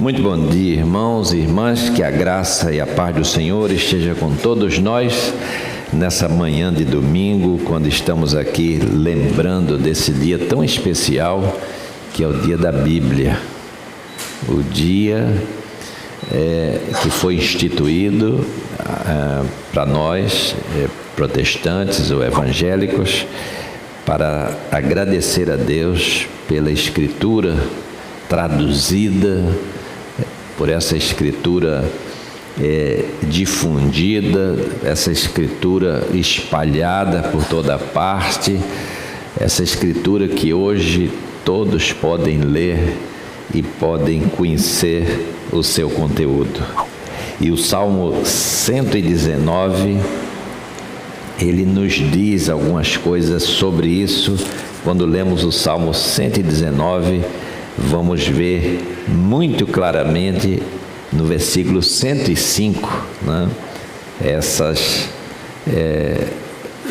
Muito bom dia, irmãos e irmãs, que a graça e a paz do Senhor esteja com todos nós nessa manhã de domingo, quando estamos aqui lembrando desse dia tão especial que é o dia da Bíblia, o dia que foi instituído para nós, protestantes ou evangélicos, para agradecer a Deus pela Escritura traduzida, por essa Escritura difundida, essa Escritura espalhada por toda parte, essa Escritura que hoje todos podem ler e podem conhecer o seu conteúdo. E o Salmo 119, ele nos diz algumas coisas sobre isso. Quando lemos o Salmo 119, vamos ver muito claramente no versículo 105, né?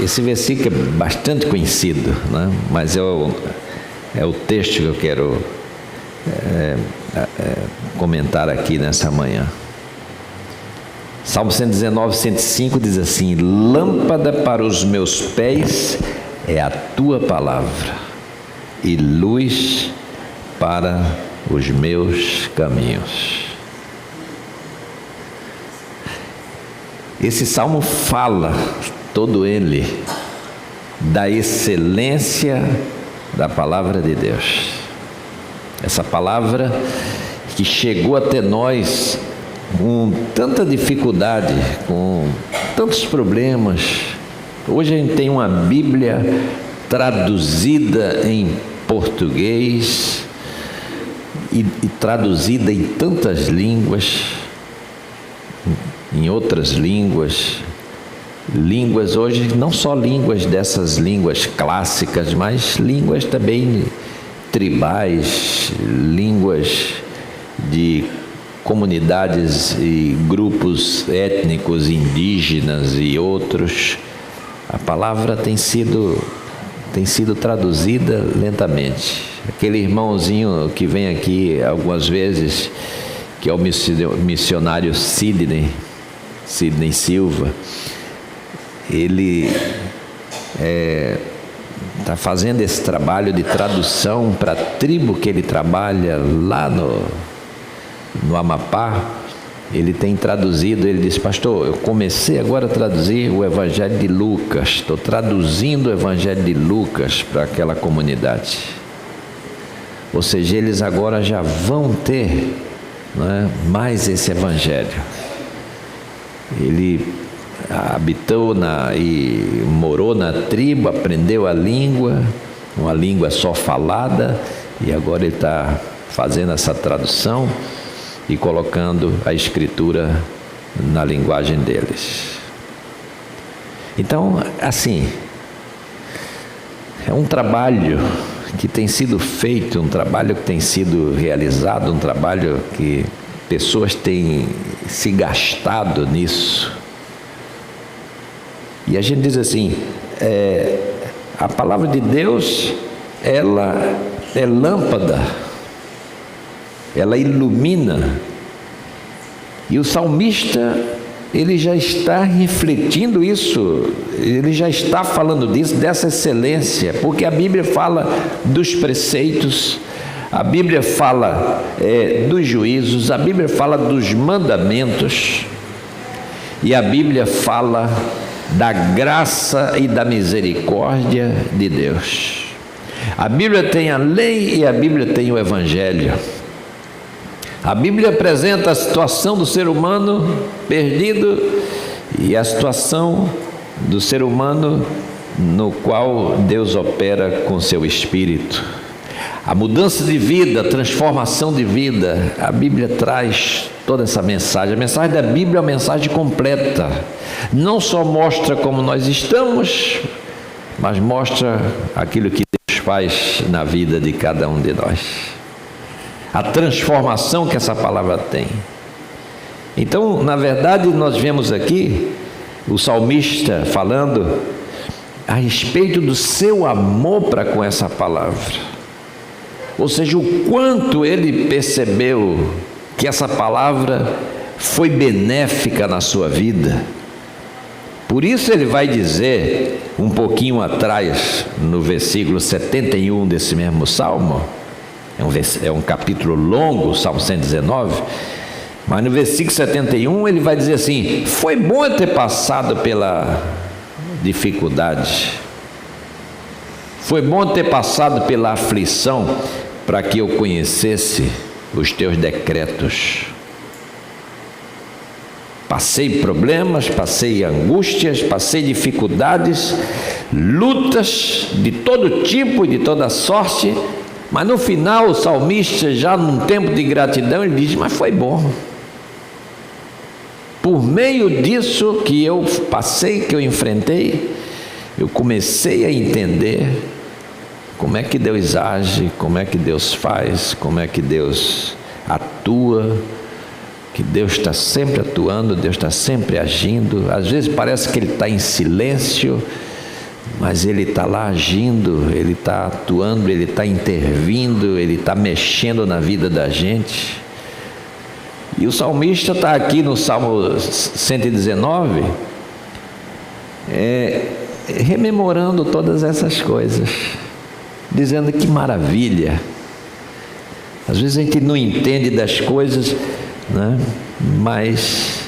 Esse versículo é bastante conhecido, né? Mas é o texto que eu quero comentar aqui nessa manhã. Salmo 119, 105 diz assim: lâmpada para os meus pés é a tua palavra e luz para os meus caminhos. Esse salmo fala, todo ele, da excelência da palavra de Deus. Essa palavra que chegou até nós com tanta dificuldade, com tantos problemas. Hoje a gente tem uma Bíblia traduzida em português e traduzida em tantas línguas, em outras línguas hoje, não só línguas dessas línguas clássicas, mas línguas também tribais, línguas de comunidades e grupos étnicos indígenas e outros. A palavra tem sido traduzida lentamente. Aquele irmãozinho que vem aqui algumas vezes, que é o missionário Sidney Silva, ele está fazendo esse trabalho de tradução para a tribo que ele trabalha lá no Amapá. Ele tem traduzido, ele diz: pastor, eu comecei agora a traduzir o Evangelho de Lucas, estou traduzindo o Evangelho de Lucas para aquela comunidade. Ou seja, eles agora já vão ter, né, mais esse Evangelho. Ele habitou e morou na tribo, aprendeu a língua, uma língua só falada, e agora ele está fazendo essa tradução e colocando a Escritura na linguagem deles. Então, assim, é um trabalho que tem sido feito, um trabalho que tem sido realizado, um trabalho que pessoas têm se gastado nisso. E a gente diz assim, a palavra de Deus, ela é lâmpada, ela ilumina. E o salmista, ele já está refletindo isso, ele já está falando disso, dessa excelência, porque a Bíblia fala dos preceitos, a Bíblia fala dos juízos, a Bíblia fala dos mandamentos, e a Bíblia fala da graça e da misericórdia de Deus. A Bíblia tem a lei e a Bíblia tem o Evangelho. A Bíblia apresenta a situação do ser humano perdido e a situação do ser humano no qual Deus opera com seu Espírito. A mudança de vida, a transformação de vida, a Bíblia traz toda essa mensagem. A mensagem da Bíblia é uma mensagem completa. Não só mostra como nós estamos, mas mostra aquilo que Deus faz na vida de cada um de nós. A transformação que essa palavra tem. Então, na verdade, nós vemos aqui o salmista falando a respeito do seu amor para com essa palavra. Ou seja, o quanto ele percebeu que essa palavra foi benéfica na sua vida. Por isso ele vai dizer, um pouquinho atrás, no versículo 71 desse mesmo Salmo, é um capítulo longo, o Salmo 119, mas no versículo 71 ele vai dizer assim: foi bom eu ter passado pela dificuldade, foi bom ter passado pela aflição, para que eu conhecesse os teus decretos. Passei problemas, passei angústias, passei dificuldades, lutas de todo tipo e de toda sorte, mas no final o salmista, já num tempo de gratidão, ele diz: mas foi bom. Por meio disso que eu passei, que eu enfrentei, eu comecei a entender como é que Deus age, como é que Deus faz, como é que Deus atua, que Deus está sempre atuando, Deus está sempre agindo. Às vezes parece que Ele está em silêncio, mas Ele está lá agindo, Ele está atuando, Ele está intervindo, Ele está mexendo na vida da gente. E o salmista está aqui no Salmo 119, rememorando todas essas coisas, dizendo que maravilha. Às vezes a gente não entende das coisas, né? Mas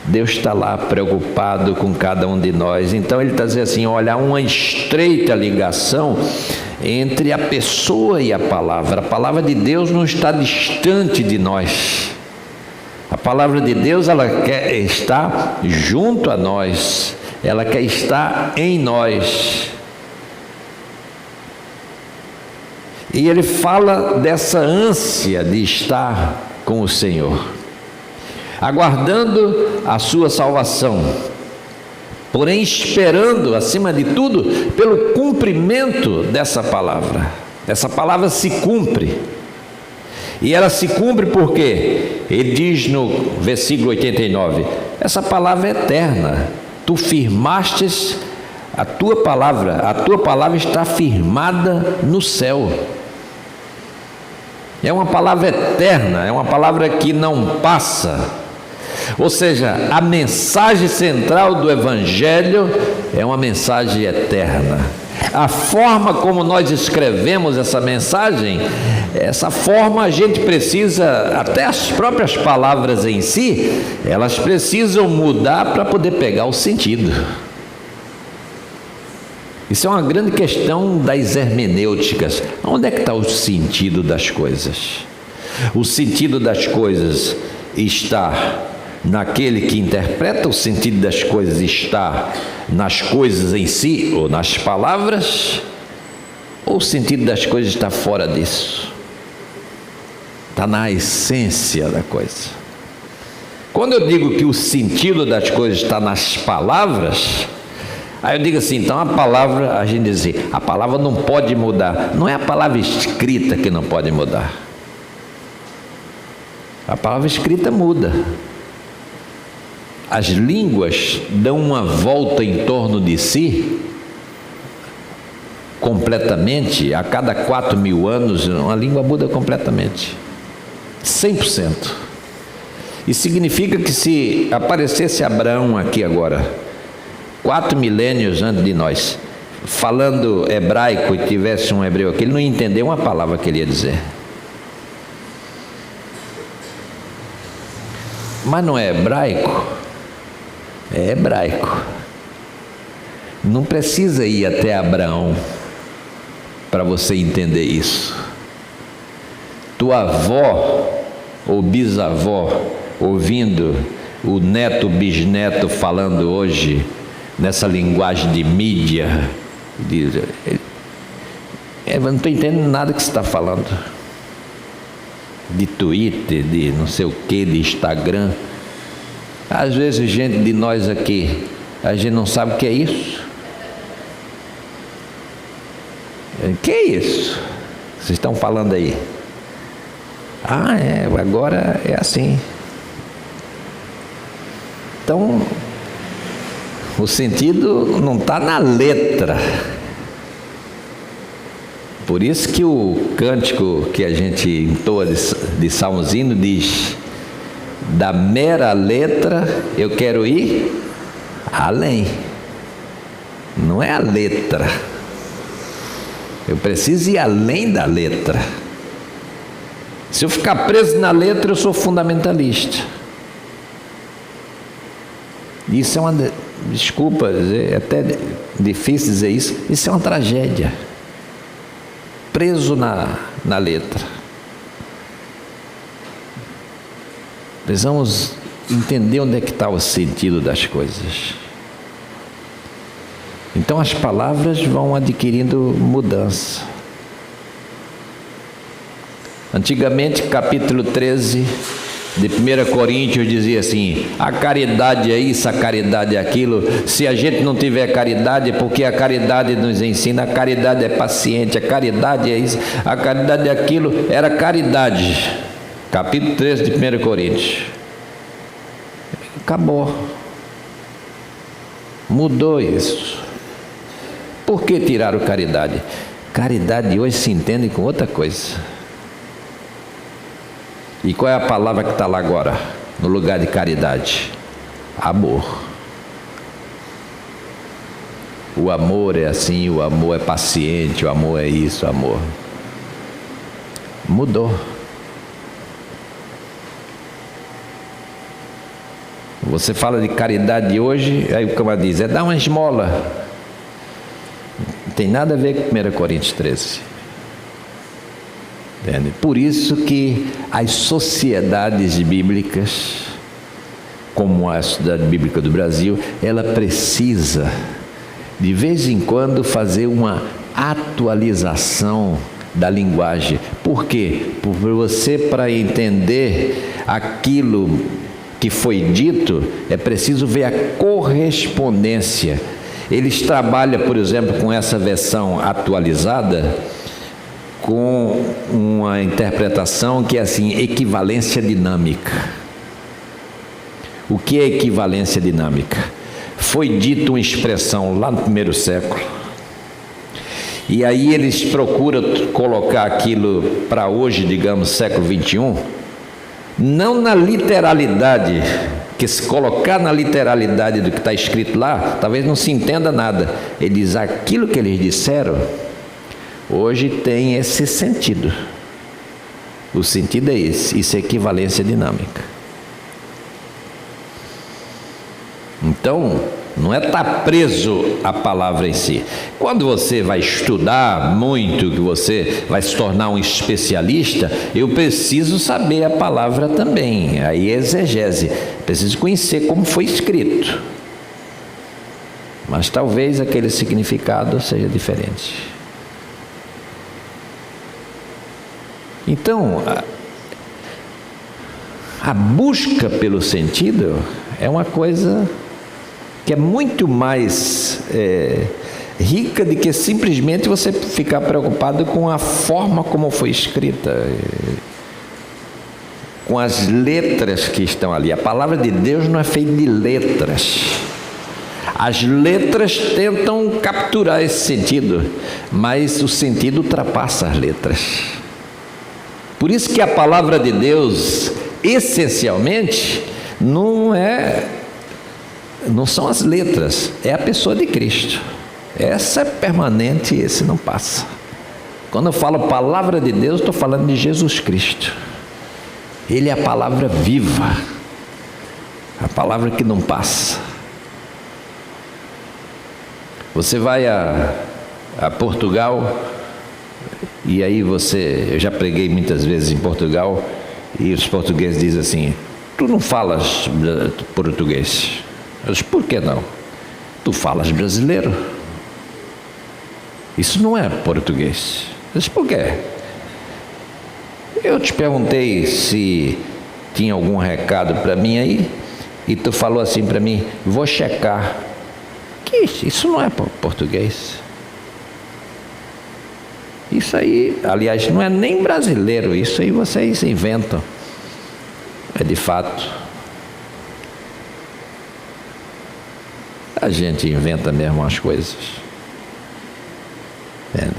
Deus está lá preocupado com cada um de nós. Então ele está dizendo assim: olha, há uma estreita ligação entre a pessoa e a palavra. A palavra de Deus não está distante de nós. A palavra de Deus, ela quer estar junto a nós, ela quer estar em nós. E ele fala dessa ânsia de estar com o Senhor, aguardando a sua salvação, porém esperando, acima de tudo, pelo cumprimento dessa palavra. Essa palavra se cumpre. E ela se cumpre porque ele diz no versículo 89: essa palavra é eterna, tu firmastes a tua palavra está firmada no céu. É uma palavra eterna, é uma palavra que não passa. Ou seja, a mensagem central do Evangelho é uma mensagem eterna. A forma como nós escrevemos essa mensagem, essa forma a gente precisa, até as próprias palavras em si, elas precisam mudar para poder pegar o sentido. Isso é uma grande questão das hermenêuticas. Onde é que está o sentido das coisas? O sentido das coisas está naquele que interpreta, o sentido das coisas está nas coisas em si, ou nas palavras, ou o sentido das coisas está fora disso? Está na essência da coisa. Quando eu digo que o sentido das coisas está nas palavras, aí eu digo assim, então a palavra, a gente diz assim, a palavra não pode mudar. Não é a palavra escrita que não pode mudar. A palavra escrita muda. As línguas dão uma volta em torno de si, completamente, a cada 4.000 anos, uma língua muda completamente, 100%. Isso significa que se aparecesse Abraão aqui agora, 4 milênios antes de nós, falando hebraico e tivesse um hebreu aqui, ele não ia entender uma palavra que ele ia dizer. Mas não é hebraico? É hebraico. Não precisa ir até Abraão para você entender isso. Tua avó ou bisavó ouvindo o neto, bisneto falando hoje nessa linguagem de mídia, eu não estou entendendo nada que você está falando, de Twitter, de não sei o que, de Instagram. Às vezes gente de nós aqui, a gente não sabe o que é isso. O que é isso? Vocês estão falando aí? Agora é assim. Então, o sentido não está na letra, Por isso que o cântico que a gente entoa de Salmos-hino diz: da mera letra eu quero ir além. Não é a letra. Eu preciso ir além da letra. Se eu ficar preso na letra, eu sou fundamentalista. Isso é uma... Desculpa, é até difícil dizer isso. Isso é uma tragédia. Preso na letra. Precisamos entender onde é que está o sentido das coisas. Então as palavras vão adquirindo mudança. Antigamente, capítulo 13 de 1 Coríntios dizia assim: a caridade é isso, a caridade é aquilo. Se a gente não tiver caridade, é porque a caridade nos ensina. A caridade é paciente, a caridade é isso, a caridade é aquilo. Era caridade. Capítulo 13 de 1 Coríntios. Acabou. Mudou isso. Por que tiraram caridade? Caridade hoje se entende com outra coisa. E qual é a palavra que está lá agora, no lugar de caridade? Amor. O amor é assim, o amor é paciente, o amor é isso, o amor. Mudou. Você fala de caridade hoje, aí o camarada diz: é dar uma esmola. Não tem nada a ver com 1 Coríntios 13. Entende? Por isso que as sociedades bíblicas, como a Sociedade Bíblica do Brasil, ela precisa, de vez em quando, fazer uma atualização da linguagem. Por quê? Porque você, para entender aquilo que foi dito, é preciso ver a correspondência. Eles trabalham, por exemplo, com essa versão atualizada, com uma interpretação que é assim: equivalência dinâmica. O que é equivalência dinâmica? Foi dita uma expressão lá no primeiro século, e aí eles procuram colocar aquilo para hoje, digamos, século 21, não na literalidade, que se colocar na literalidade do que está escrito lá, talvez não se entenda nada. Ele diz: aquilo que eles disseram hoje tem esse sentido. O sentido é esse. Isso é equivalência dinâmica. Então, não é estar preso à palavra em si. Quando você vai estudar muito, que você vai se tornar um especialista, eu preciso saber a palavra também. Aí é exegese. Preciso conhecer como foi escrito. Mas talvez aquele significado seja diferente. Então, a busca pelo sentido é uma coisa que é muito mais rica do que simplesmente você ficar preocupado com a forma como foi escrita, com as letras que estão ali. A palavra de Deus não é feita de letras. As letras tentam capturar esse sentido, mas o sentido ultrapassa as letras. Por isso que a palavra de Deus, essencialmente, não são as letras, é a pessoa de Cristo. Essa é permanente, esse não passa. Quando eu falo palavra de Deus, estou falando de Jesus Cristo. Ele é a palavra viva, a palavra que não passa. Você vai a Portugal, e aí eu já preguei muitas vezes em Portugal, e os portugueses dizem assim: tu não falas português. Eu disse: por que não? Tu falas brasileiro. Isso não é português. Eu disse: por quê? Eu te perguntei se tinha algum recado para mim aí, e tu falou assim para mim: vou checar. Que isso não é português. Isso aí, aliás, não é nem brasileiro. Isso aí vocês inventam. É de fato. A gente inventa mesmo as coisas. Entende?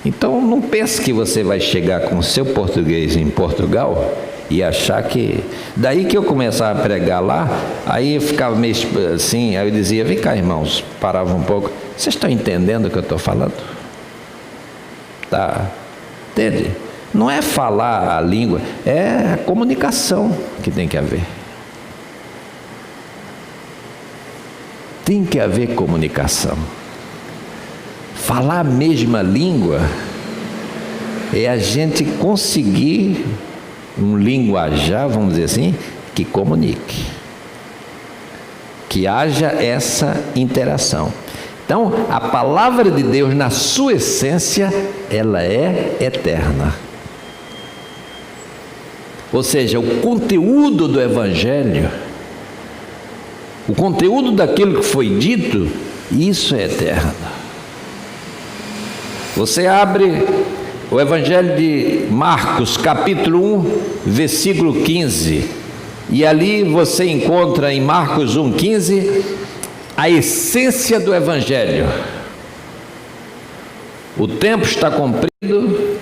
Então não pense que você vai chegar com o seu português em Portugal e achar que... Daí que eu começava a pregar lá, aí eu ficava meio assim, aí eu dizia, vem cá, irmãos, parava um pouco, vocês estão entendendo o que eu estou falando? Tá, entende? Não é falar a língua, é a comunicação que tem que haver. Tem que haver comunicação. Falar a mesma língua é a gente conseguir um linguajar, vamos dizer assim, que comunique, que haja essa interação. Então, a palavra de Deus, na sua essência, ela é eterna. Ou seja, o conteúdo do Evangelho, o conteúdo daquilo que foi dito, isso é eterno. Você abre o Evangelho de Marcos, capítulo 1, versículo 15, e ali você encontra em Marcos 1,15 a essência do Evangelho. O tempo está cumprido,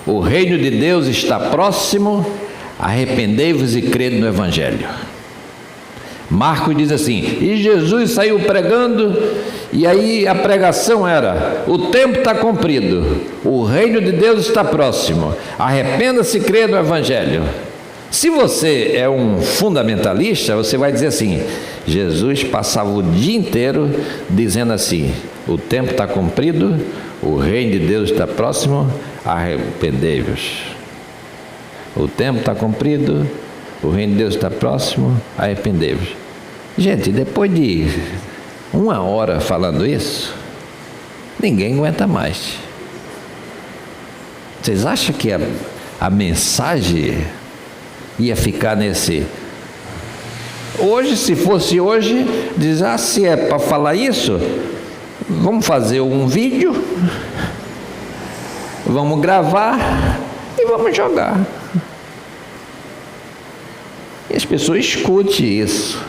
o reino de Deus está próximo, arrependei-vos e crede no Evangelho. Marcos diz assim, e Jesus saiu pregando, e aí a pregação era, o tempo está cumprido, o reino de Deus está próximo, arrependa-se e crê no Evangelho. Se você é um fundamentalista, você vai dizer assim, Jesus passava o dia inteiro dizendo assim, o tempo está cumprido, o reino de Deus está próximo, arrependei-vos. O tempo está cumprido, o reino de Deus está próximo, arrependei-vos. Gente, depois de 1 hora falando isso, ninguém aguenta mais. Vocês acham que a mensagem ia ficar nesse... Hoje, se fosse hoje, diz, se é para falar isso, vamos fazer um vídeo, vamos gravar e vamos jogar. E as pessoas escutem isso.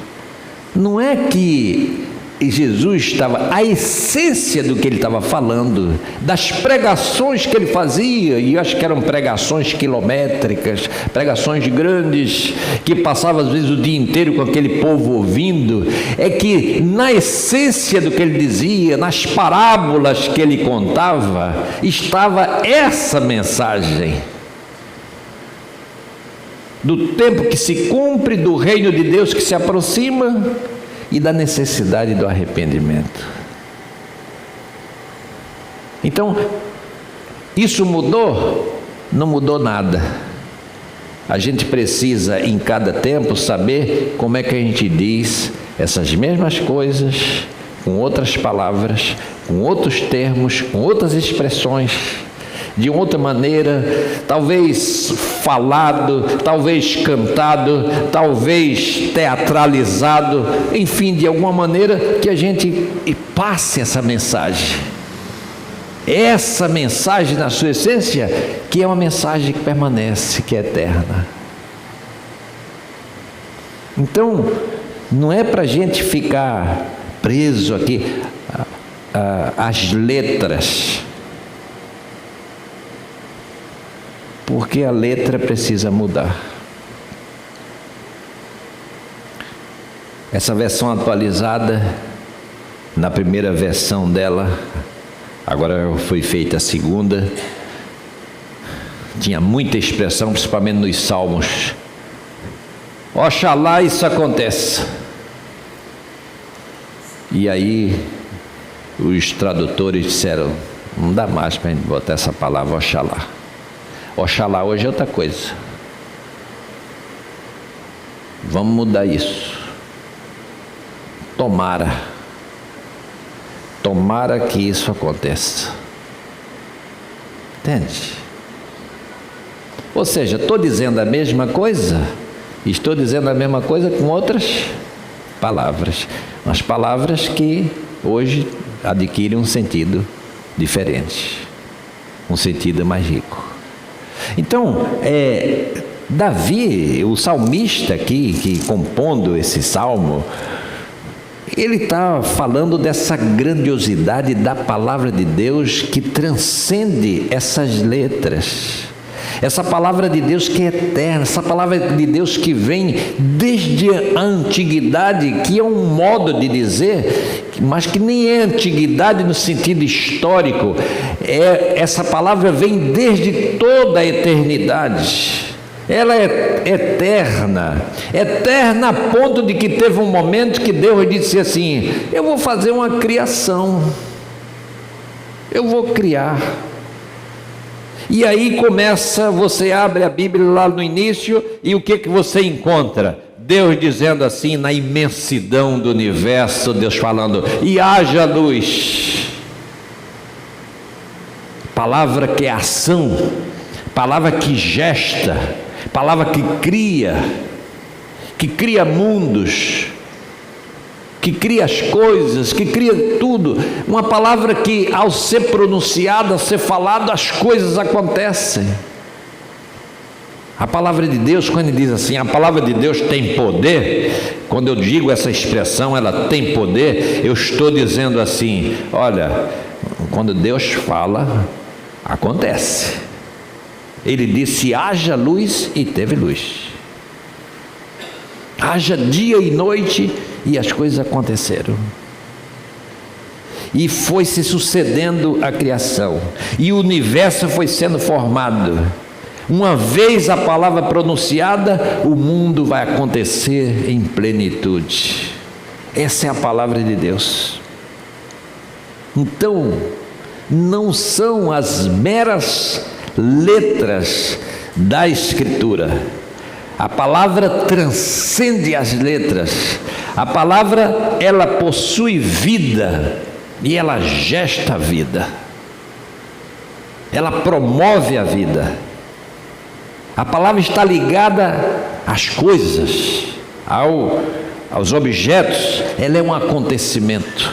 Não é que Jesus estava, a essência do que ele estava falando, das pregações que ele fazia, e eu acho que eram pregações quilométricas, pregações grandes, que passava às vezes o dia inteiro com aquele povo ouvindo, é que na essência do que ele dizia, nas parábolas que ele contava, estava essa mensagem. Do tempo que se cumpre, do reino de Deus que se aproxima e da necessidade do arrependimento. Então, isso mudou? Não mudou nada. A gente precisa, em cada tempo, saber como é que a gente diz essas mesmas coisas, com outras palavras, com outros termos, com outras expressões, de outra maneira, talvez falado, talvez cantado, talvez teatralizado, enfim, de alguma maneira que a gente passe essa mensagem. Essa mensagem na sua essência, que é uma mensagem que permanece, que é eterna. Então, não é para a gente ficar preso aqui às letras, porque a letra precisa mudar. Essa versão atualizada, na primeira versão dela, agora foi feita a segunda, tinha muita expressão, principalmente nos salmos. Oxalá isso aconteça. E aí os tradutores disseram, não dá mais para a gente botar essa palavra oxalá. Oxalá hoje é outra coisa. Vamos mudar isso. Tomara que isso aconteça. Entende? Ou seja, estou dizendo a mesma coisa, estou dizendo a mesma coisa com outras palavras, mas palavras que hoje adquirem um sentido diferente, um sentido mais rico. Então, Davi, o salmista aqui, que compondo esse salmo, Ele está falando dessa grandiosidade da palavra de Deus que transcende essas letras. Essa palavra de Deus que é eterna, essa palavra de Deus que vem desde a antiguidade, que é um modo de dizer, mas que nem é antiguidade no sentido histórico. Essa palavra vem desde toda a eternidade. Ela é eterna, eterna a ponto de que teve um momento que Deus disse assim: eu vou fazer uma criação, eu vou criar. E aí começa, você abre a Bíblia lá no início, e o que você encontra? Deus dizendo assim, na imensidão do universo, Deus falando: e haja luz. Palavra que é ação, palavra que gesta, palavra que cria mundos, que cria as coisas, que cria tudo. Uma palavra que, ao ser pronunciada, ao ser falada, as coisas acontecem. A palavra de Deus, quando ele diz assim, a palavra de Deus tem poder, quando eu digo essa expressão, ela tem poder, eu estou dizendo assim: olha, quando Deus fala, acontece. Ele disse: haja luz, e teve luz. Haja dia e noite, e as coisas aconteceram. E foi se sucedendo a criação, e o universo foi sendo formado. Uma vez a palavra pronunciada, o mundo vai acontecer em plenitude. Essa é a palavra de Deus. Então, não são as meras letras da Escritura. A palavra transcende as letras. A palavra, ela possui vida e ela gesta a vida. Ela promove a vida. A palavra está ligada às coisas, aos objetos. Ela é um acontecimento.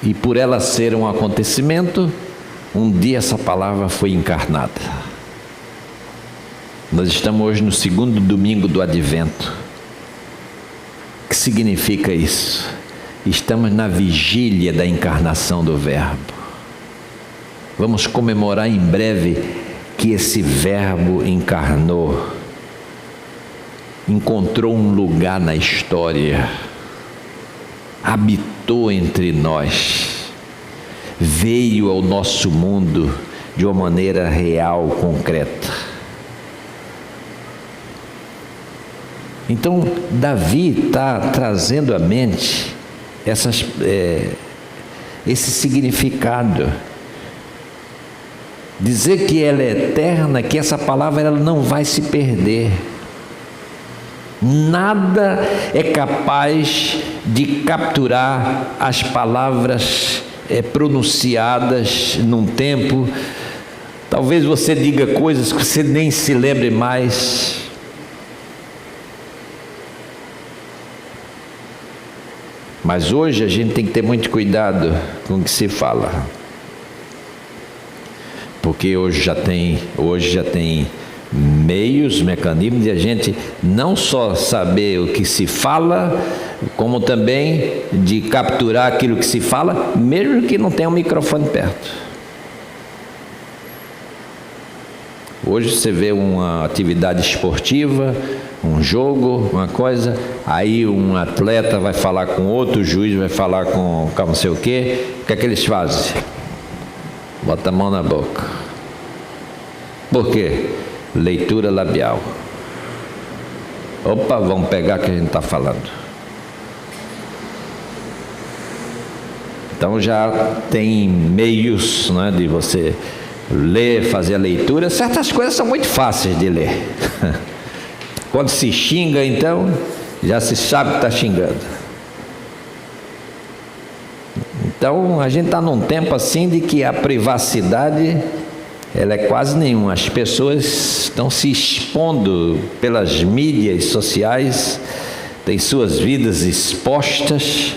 E por ela ser um acontecimento, um dia essa palavra foi encarnada. Nós estamos hoje no segundo domingo do Advento. O que significa isso? Estamos na vigília da encarnação do Verbo. Vamos comemorar em breve que esse Verbo encarnou, encontrou um lugar na história, habitou entre nós, veio ao nosso mundo de uma maneira real, concreta. Então, Davi está trazendo à mente esse significado. Dizer que ela é eterna, que essa palavra ela não vai se perder. Nada é capaz de capturar as palavras pronunciadas num tempo. Talvez você diga coisas que você nem se lembre mais. Mas hoje a gente tem que ter muito cuidado com o que se fala, porque hoje já tem meios, mecanismos de a gente não só saber o que se fala, como também de capturar aquilo que se fala, mesmo que não tenha um microfone perto. Hoje você vê uma atividade esportiva, um jogo, uma coisa, aí um atleta vai falar com outro juiz, vai falar com não sei o quê. O que é que eles fazem? Bota a mão na boca. Por quê? Leitura labial. Opa, vamos pegar o que a gente está falando. Então já tem meios, né, de você ler, fazer a leitura. Certas coisas são muito fáceis de ler. Quando se xinga, então, já se sabe que está xingando. Então, a gente está num tempo assim de que a privacidade, ela é quase nenhuma. As pessoas estão se expondo pelas mídias sociais, têm suas vidas expostas,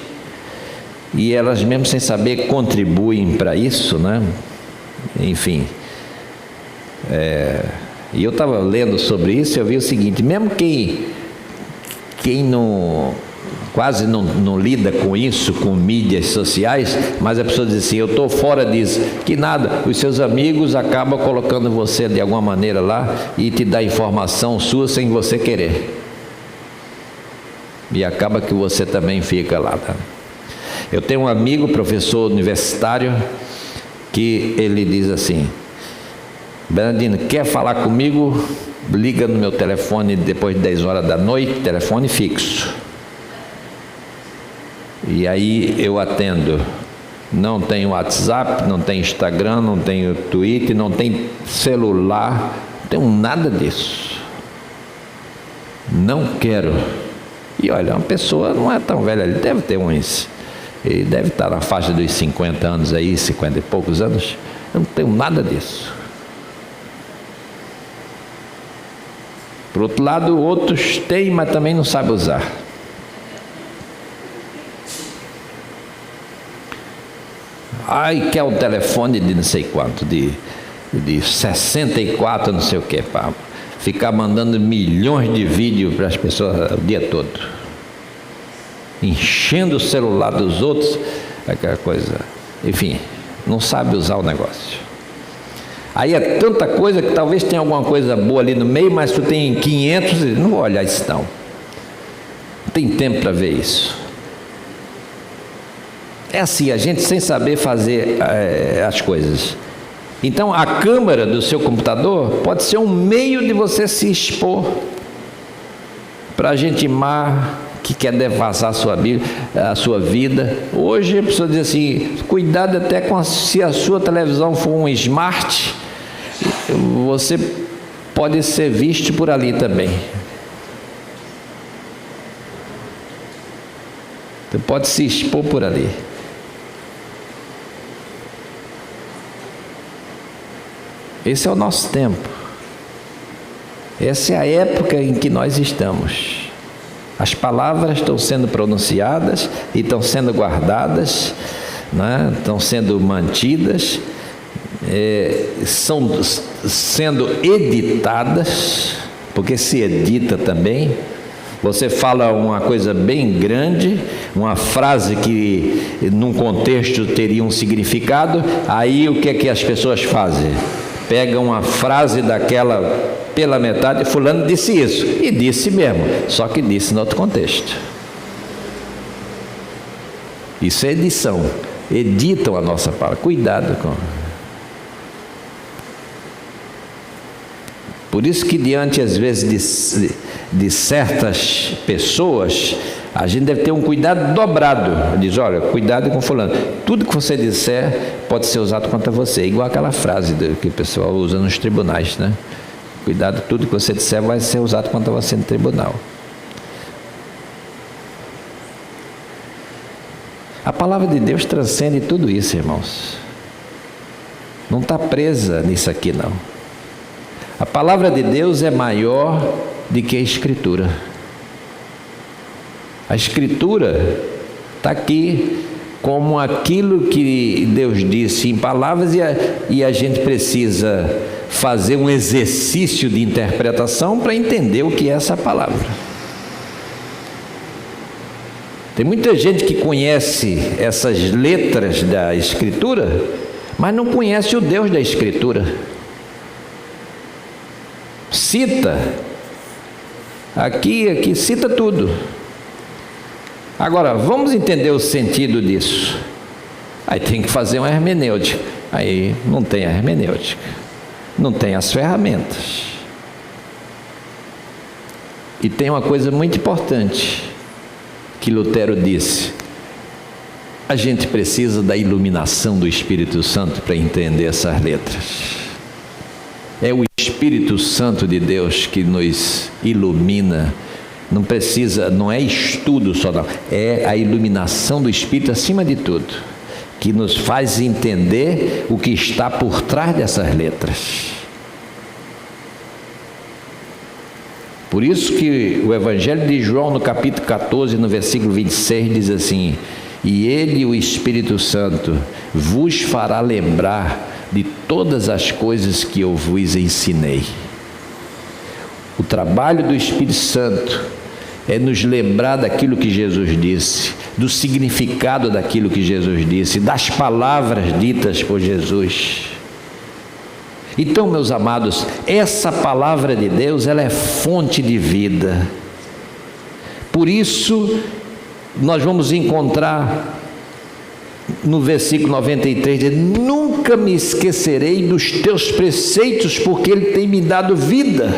e elas mesmo sem saber contribuem para isso, né? Enfim, e eu estava lendo sobre isso e eu vi o seguinte: mesmo quem quem quase não lida com isso, com mídias sociais, mas a pessoa diz assim, eu estou fora disso, que nada, os seus amigos acabam colocando você de alguma maneira lá e te dá informação sua sem você querer. E acaba que você também fica lá, tá? Eu tenho um amigo, professor universitário, que ele diz assim, Bernardino, quer falar comigo? Liga no meu telefone depois de 10 horas da noite, telefone fixo. E aí eu atendo. Não tenho WhatsApp, não tenho Instagram, não tenho Twitter, não tenho celular, não tenho nada disso. Não quero. E olha, uma pessoa não é tão velha, ele deve ter ele deve estar na faixa dos 50 anos aí, 50 e poucos anos. Eu não tenho nada disso. Por outro lado, outros têm, mas também não sabem usar. Ai, quer o telefone de não sei quanto, de 64, não sei o que, para ficar mandando milhões de vídeos para as pessoas o dia todo, enchendo o celular dos outros, aquela coisa, enfim, não sabe usar o negócio. Aí é tanta coisa que talvez tenha alguma coisa boa ali no meio, mas tu tem 500, não vou olhar isso não tem tempo para ver isso. É assim, a gente sem saber fazer as coisas. Então a câmera do seu computador pode ser um meio de você se expor para a gente má que quer devasar a sua vida. Hoje a pessoa diz assim, cuidado até se a sua televisão for um smart, você pode ser visto por ali também. Você pode se expor por ali. Esse é o nosso tempo. Essa é a época em que nós estamos. As palavras estão sendo pronunciadas e estão sendo guardadas, né? Estão sendo mantidas, são sendo editadas, porque se edita também. Você fala uma coisa bem grande, uma frase que num contexto teria um significado, aí o que é que as pessoas fazem? Pegam uma frase daquela pela metade, fulano disse isso, e disse mesmo, só que disse em outro contexto. Isso é edição, editam a nossa palavra, cuidado com... Por isso que diante às vezes de certas pessoas, a gente deve ter um cuidado dobrado. Diz, olha, cuidado com fulano. Tudo que você disser pode ser usado contra você. Igual aquela frase que o pessoal usa nos tribunais, né? Cuidado, tudo que você disser vai ser usado contra você no tribunal. A palavra de Deus transcende tudo isso, irmãos. Não está presa nisso aqui, não. A palavra de Deus é maior do que a Escritura. A Escritura está aqui como aquilo que Deus disse em palavras e a gente precisa fazer um exercício de interpretação para entender o que é essa palavra. Tem muita gente que conhece essas letras da Escritura, mas não conhece o Deus da Escritura. Cita, aqui cita tudo. Agora, vamos entender o sentido disso. Aí tem que fazer uma hermenêutica. Aí não tem a hermenêutica, não tem as ferramentas. E tem uma coisa muito importante que Lutero disse: a gente precisa da iluminação do Espírito Santo para entender essas letras. É o Espírito Santo de Deus que nos ilumina. Não é estudo só, não. É a iluminação do Espírito acima de tudo, que nos faz entender o que está por trás dessas letras. Por isso que o Evangelho de João, no capítulo 14, no versículo 26, diz assim: e Ele, o Espírito Santo, vos fará lembrar de todas as coisas que eu vos ensinei. O trabalho do Espírito Santo é nos lembrar daquilo que Jesus disse, do significado daquilo que Jesus disse, das palavras ditas por Jesus. Então, meus amados, essa palavra de Deus, ela é fonte de vida. Por isso, nós vamos encontrar no versículo 93, diz: nunca me esquecerei dos teus preceitos, porque ele tem me dado vida.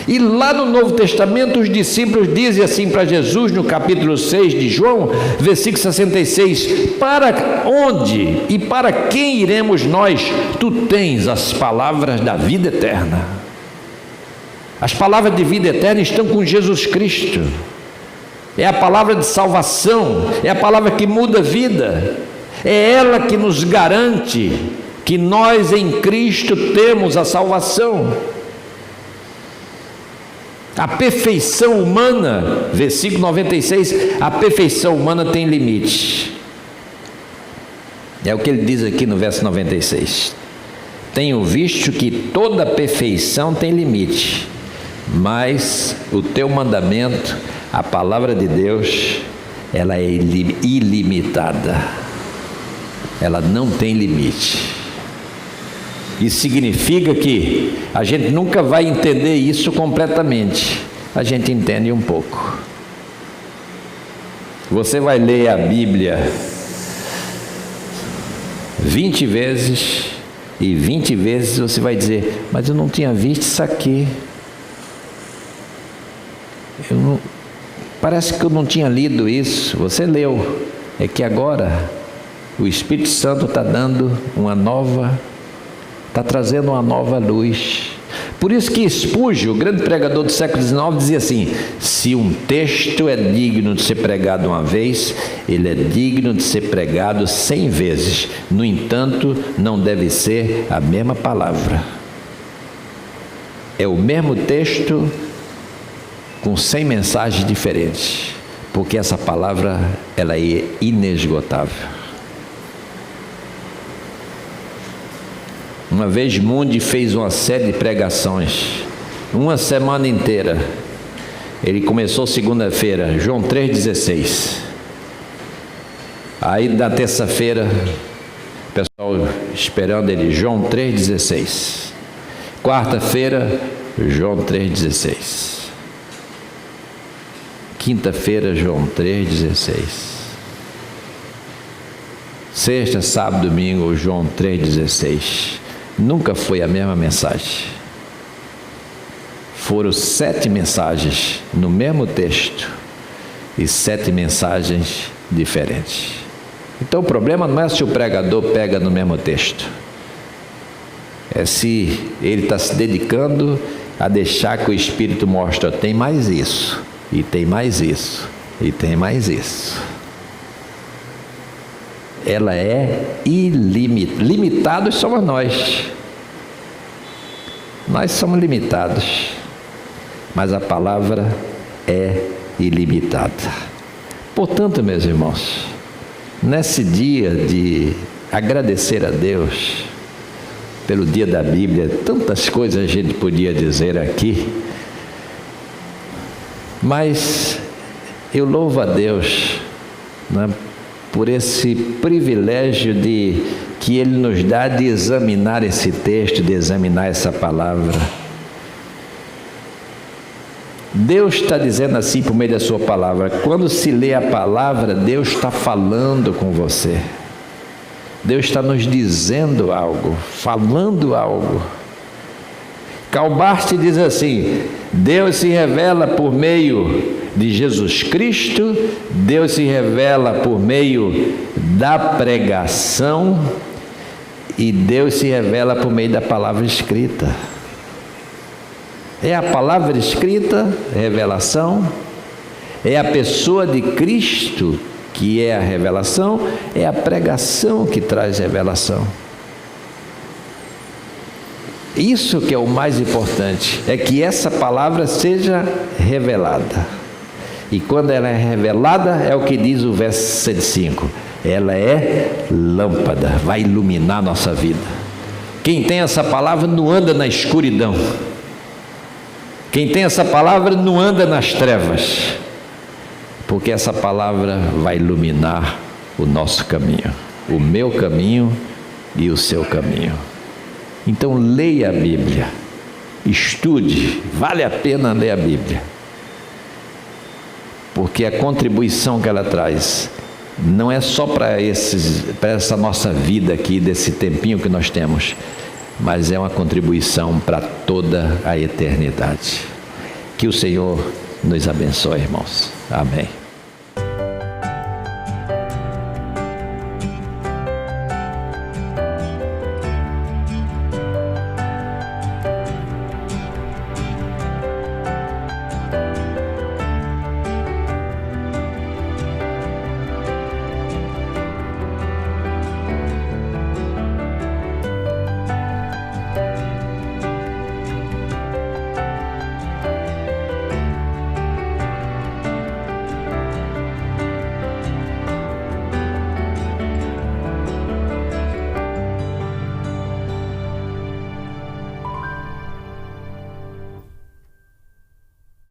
E lá no Novo Testamento, os discípulos dizem assim para Jesus, no capítulo 6 de João, versículo 66, para onde e para quem iremos nós? Tu tens as palavras da vida eterna. As palavras de vida eterna estão com Jesus Cristo. É a palavra de salvação, é a palavra que muda a vida, é ela que nos garante que nós em Cristo temos a salvação. A perfeição humana, versículo 96, a perfeição humana tem limite. É o que ele diz aqui no verso 96. Tenho visto que toda perfeição tem limite, mas o teu mandamento, a palavra de Deus, ela é ilimitada. Ela não tem limite. Isso significa que a gente nunca vai entender isso completamente. A gente entende um pouco. Você vai ler a Bíblia 20 vezes e 20 vezes você vai dizer: mas eu não tinha visto isso aqui. Parece que eu não tinha lido isso. Você leu. É que agora o Espírito Santo está dando está trazendo uma nova luz. Por isso que Spurgeon, o grande pregador do século XIX, dizia assim: se um texto é digno de ser pregado uma vez, ele é digno de ser pregado 100 vezes. No entanto, não deve ser a mesma palavra. É o mesmo texto com 100 mensagens diferentes, porque essa palavra, ela é inesgotável. Uma vez Moody fez uma série de pregações, uma semana inteira. Ele começou segunda-feira, João 3,16. Aí na terça-feira, o pessoal esperando ele, João 3,16. Quarta-feira, João 3,16. Quinta-feira, João 3,16. Sexta, sábado, domingo, João 3,16. Nunca foi a mesma mensagem. Foram 7 mensagens no mesmo texto e 7 mensagens diferentes. Então o problema não é se o pregador pega no mesmo texto, é se ele está se dedicando a deixar que o Espírito mostre: tem mais isso, e tem mais isso, e tem mais isso. Ela é ilimitada. Limitados somos nós. Nós somos limitados. Mas a palavra é ilimitada. Portanto, meus irmãos, nesse dia de agradecer a Deus pelo dia da Bíblia, tantas coisas a gente podia dizer aqui, mas eu louvo a Deus, né, por esse privilégio que Ele nos dá de examinar esse texto, de examinar essa palavra. Deus está dizendo assim por meio da sua palavra. Quando se lê a palavra, Deus está falando com você. Deus está nos dizendo algo, falando algo. Karl Barth diz assim: Deus se revela por meio de Jesus Cristo, Deus se revela por meio da pregação e Deus se revela por meio da palavra escrita. É a palavra escrita, revelação, é a pessoa de Cristo que é a revelação, é a pregação que traz revelação. Isso que é o mais importante, é que essa palavra seja revelada. E quando ela é revelada, é o que diz o verso 105, ela é lâmpada, vai iluminar a nossa vida. Quem tem essa palavra não anda na escuridão. Quem tem essa palavra não anda nas trevas, porque essa palavra vai iluminar o nosso caminho, o meu caminho e o seu caminho. Então leia a Bíblia, estude, vale a pena ler a Bíblia, porque a contribuição que ela traz não é só para essa nossa vida aqui, desse tempinho que nós temos, mas é uma contribuição para toda a eternidade. Que o Senhor nos abençoe, irmãos. Amém.